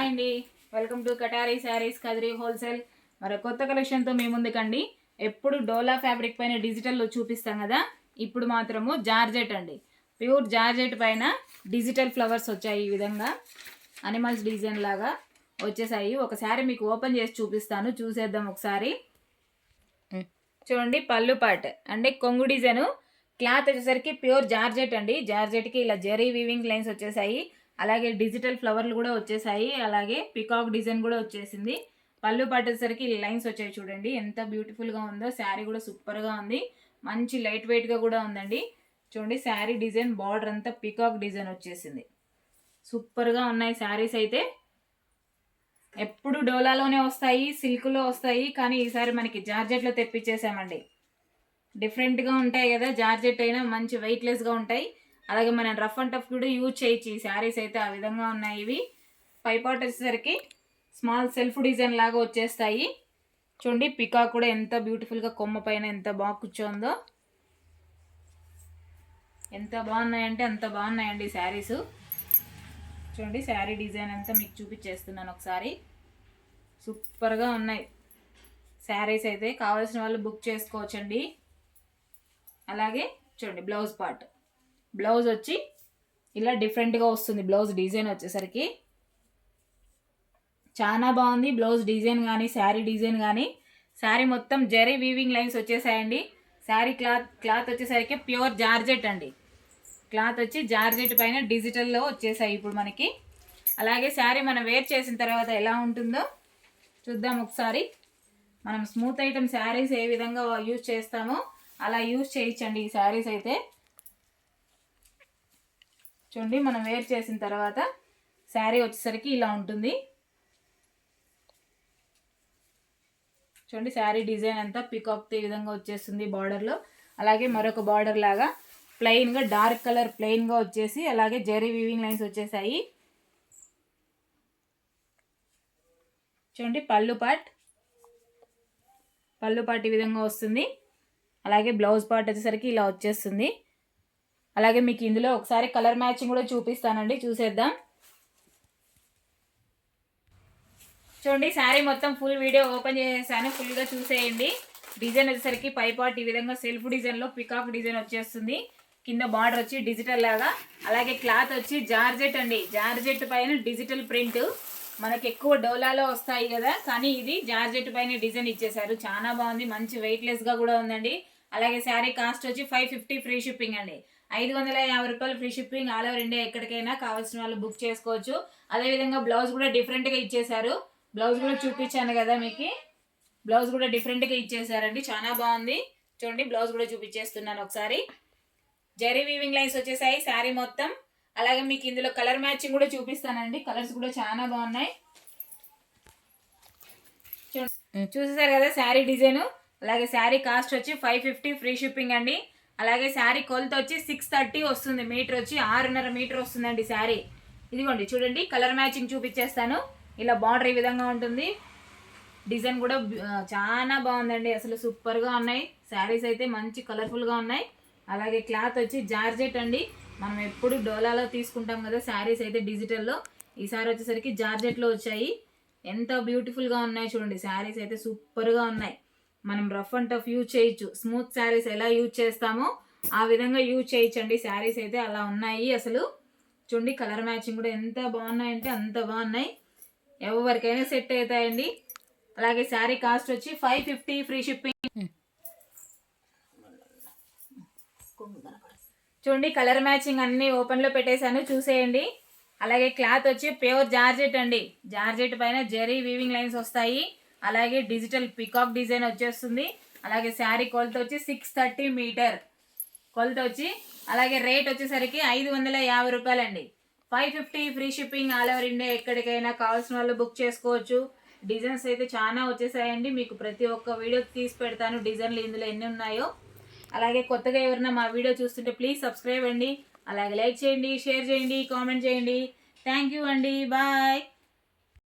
Hi అండి, welcome to కటారీ saris Kadiri wholesale. మరి కొత్త కలెక్షన్తో మీ ముందుకండి. ఎప్పుడు డోలా ఫ్యాబ్రిక్ పైన డిజిటల్లో చూపిస్తాం కదా, ఇప్పుడు మాత్రము జార్జెట్ అండి. ప్యూర్ జార్జెట్ పైన డిజిటల్ ఫ్లవర్స్ వచ్చాయి. ఈ విధంగా అనిమల్స్ డిజైన్ లాగా వచ్చేసాయి. ఒకసారి మీకు ఓపెన్ చేసి చూపిస్తాను, చూసేద్దాం ఒకసారి. చూడండి, పళ్ళు పార్ట్ అంటే కొంగు డిజైన్. క్లాత్ వచ్చేసరికి ప్యూర్ జార్జెట్ అండి. జార్జెట్కి ఇలా జరీ వీవింగ్ లైన్స్ వచ్చేసాయి. అలాగే డిజిటల్ ఫ్లవర్లు కూడా వచ్చేసాయి. అలాగే పికాక్ డిజైన్ కూడా వచ్చేసింది. పళ్ళు పట్టేసరికి లైన్స్ వచ్చాయి. చూడండి ఎంత బ్యూటిఫుల్గా ఉందో. శారీ కూడా సూపర్గా ఉంది. మంచి లైట్ వెయిట్గా కూడా ఉందండి. చూడండి శారీ డిజైన్, బార్డర్ అంతా పికాక్ డిజైన్ వచ్చేసింది. సూపర్గా ఉన్నాయి శారీస్ అయితే. ఎప్పుడు డోలాలోనే వస్తాయి, సిల్క్లో వస్తాయి, కానీ ఈసారి మనకి జార్జెట్లో తెప్పించేసామండి. డిఫరెంట్గా ఉంటాయి కదా, జార్జెట్ అయినా మంచి వెయిట్లెస్గా ఉంటాయి. అలాగే మనం రఫ్ అండ్ టఫ్ కూడా యూజ్ చేయొచ్చు. ఈ శారీస్ అయితే ఆ విధంగా ఉన్నాయి. ఇవి పైపాట్ వచ్చేసరికి స్మాల్ సెల్ఫ్ డిజైన్ లాగా వచ్చేస్తాయి. చూడండి పికాక్ కూడా ఎంత బ్యూటిఫుల్గా కొమ్మ పైన ఎంత బాగా కూర్చోందో. ఎంత బాగున్నాయంటే అంత బాగున్నాయండి శారీస్. చూడండి శారీ డిజైన్ అంతా మీకు చూపించేస్తున్నాను ఒకసారి. సూపర్గా ఉన్నాయి శారీస్ అయితే. కావాల్సిన వాళ్ళు బుక్ చేసుకోవచ్చండి. అలాగే చూడండి బ్లౌజ్ పార్ట్, బ్లౌజ్ వచ్చి ఇలా డిఫరెంట్గా వస్తుంది. బ్లౌజ్ డిజైన్ వచ్చేసరికి చాలా బాగుంది. బ్లౌజ్ డిజైన్ కానీ శారీ డిజైన్ కానీ. శారీ మొత్తం జరీ వీవింగ్ లైన్స్ వచ్చేసాయండి. శారీ క్లాత్ వచ్చేసరికి ప్యూర్ జార్జెట్ అండి. క్లాత్ వచ్చి జార్జెట్ పైన డిజిటల్లో వచ్చేసాయి ఇప్పుడు మనకి. అలాగే శారీ మనం వేర్ చేసిన తర్వాత ఎలా ఉంటుందో చూద్దాం ఒకసారి. మనం స్మూత్ ఐటమ్ శారీస్ ఏ విధంగా యూజ్ చేస్తామో అలా యూజ్ చేయించండి ఈ శారీస్ అయితే. చూడండి మనం వేర్ చేసిన తర్వాత శారీ వచ్చేసరికి ఇలా ఉంటుంది. చూడండి శారీ డిజైన్ అంతా పికాక్ ఈ విధంగా వచ్చేస్తుంది బార్డర్లో. అలాగే మరొక బార్డర్ లాగా ప్లెయిన్గా డార్క్ కలర్ ప్లెయిన్గా వచ్చేసి అలాగే జరీ వీవింగ్ లైన్స్ వచ్చేసాయి. చూడండి పళ్ళు పార్ట్ ఈ విధంగా వస్తుంది. అలాగే బ్లౌజ్ పార్ట్ వచ్చేసరికి ఇలా వచ్చేస్తుంది. అలాగే మీకు ఇందులో ఒకసారి కలర్ మ్యాచింగ్ కూడా చూపిస్తానండి, చూసేద్దాం. చూడండి శారీ మొత్తం ఫుల్ వీడియో ఓపెన్ చేసేసాను, ఫుల్గా చూసేయండి. డిజైన్ వచ్చేసరికి పై పార్ట్ ఈ విధంగా సెల్ఫ్ డిజైన్లో పికాక్ డిజైన్ వచ్చేస్తుంది. కింద బార్డర్ వచ్చి డిజిటల్ లాగా. అలాగే క్లాత్ వచ్చి జార్జెట్ అండి. జార్జెట్ పైన డిజిటల్ ప్రింట్. మనకి ఎక్కువ డోలాలో వస్తాయి కదా, కానీ ఇది జార్జెట్ పైన డిజైన్ ఇచ్చేసారు. చాలా బాగుంది, మంచి వెయిట్లెస్గా కూడా ఉందండి. అలాగే శారీ కాస్ట్ వచ్చి 550 ఫ్రీ షిప్పింగ్ అండి. 550 రూపాయలు free shipping. All over India ఎక్కడికైనా కావాల్సిన వాళ్ళు బుక్ చేసుకోవచ్చు. అదేవిధంగా బ్లౌజ్ కూడా డిఫరెంట్గా ఇచ్చేసారు. బ్లౌజ్ కూడా చూపించాను కదా మీకు. బ్లౌజ్ కూడా డిఫరెంట్గా ఇచ్చేసారండి, చాలా బాగుంది. చూడండి బ్లౌజ్ కూడా చూపించేస్తున్నాను ఒకసారి. జరీ వీవింగ్ లైన్స్ వచ్చేసాయి శారీ మొత్తం. అలాగే మీకు ఇందులో కలర్ మ్యాచింగ్ కూడా చూపిస్తానండి. కలర్స్ కూడా చాలా బాగున్నాయి. చూసేసారు కదా శారీ డిజైన్. అలాగే శారీ కాస్ట్ వచ్చి 550 ఫ్రీ షిప్పింగ్ అండి. అలాగే శారీ కొలత వచ్చి 630 వస్తుంది. మీటర్ వచ్చి 6.5 మీటర్ వస్తుందండి శారీ. ఇదిగోండి చూడండి కలర్ మ్యాచింగ్ చూపించేస్తాను. ఇలా బార్డర్ ఈ విధంగా ఉంటుంది. డిజైన్ కూడా చాలా బాగుందండి, అసలు సూపర్గా ఉన్నాయి శారీస్ అయితే. మంచి కలర్ఫుల్గా ఉన్నాయి. అలాగే క్లాత్ వచ్చి జార్జెట్ అండి. మనం ఎప్పుడు డోలాలో తీసుకుంటాం కదా శారీస్ అయితే డిజిటల్లో. ఈసారి వచ్చేసరికి జార్జెట్లో వచ్చాయి. ఎంత బ్యూటిఫుల్గా ఉన్నాయి చూడండి. శారీస్ అయితే సూపర్గా ఉన్నాయి. మనం రఫ్ అండ్ టఫ్ యూజ్ చేయొచ్చు. స్మూత్ శారీస్ ఎలా యూజ్ చేస్తామో ఆ విధంగా యూజ్ చేయొచ్చండి. శారీస్ అయితే అలా ఉన్నాయి అసలు. చూడండి కలర్ మ్యాచింగ్ కూడా ఎంత బాగున్నాయంటే అంత బాగున్నాయి. ఎవరికైనా సెట్ అవుతాయండి. అలాగే శారీ కాస్ట్ వచ్చి 550 ఫ్రీ షిప్పింగ్. చూడండి కలర్ మ్యాచింగ్ అన్ని ఓపెన్లో పెట్టేశాను, చూసేయండి. అలాగే క్లాత్ వచ్చి ప్యూర్ జార్జెట్ అండి. జార్జెట్ పైన జరీ వీవింగ్ లైన్స్ వస్తాయి. అలాగే డిజిటల్ పికాక్ డిజైన్ వచ్చేస్తుంది. అలాగే శారీ కొలత వచ్చి 630 మీటర్ కొలత వచ్చి. అలాగే రేట్ వచ్చేసరికి 550 రూపాయలండి. 550 free shipping. All over India ఎక్కడికైనా కావాల్సిన వాళ్ళు బుక్ చేసుకోవచ్చు. డిజైన్స్ అయితే చాలా వచ్చేసాయండి. మీకు ప్రతి ఒక్క వీడియో తీసి పెడతాను డిజైన్లు ఇందులో ఎన్ని ఉన్నాయో. అలాగే కొత్తగా ఎవరైనా మా వీడియో చూస్తుంటే ప్లీజ్ సబ్స్క్రైబ్ అండి. అలాగే లైక్ చేయండి, షేర్ చేయండి, కామెంట్ చేయండి. థ్యాంక్ యూ అండి, బాయ్.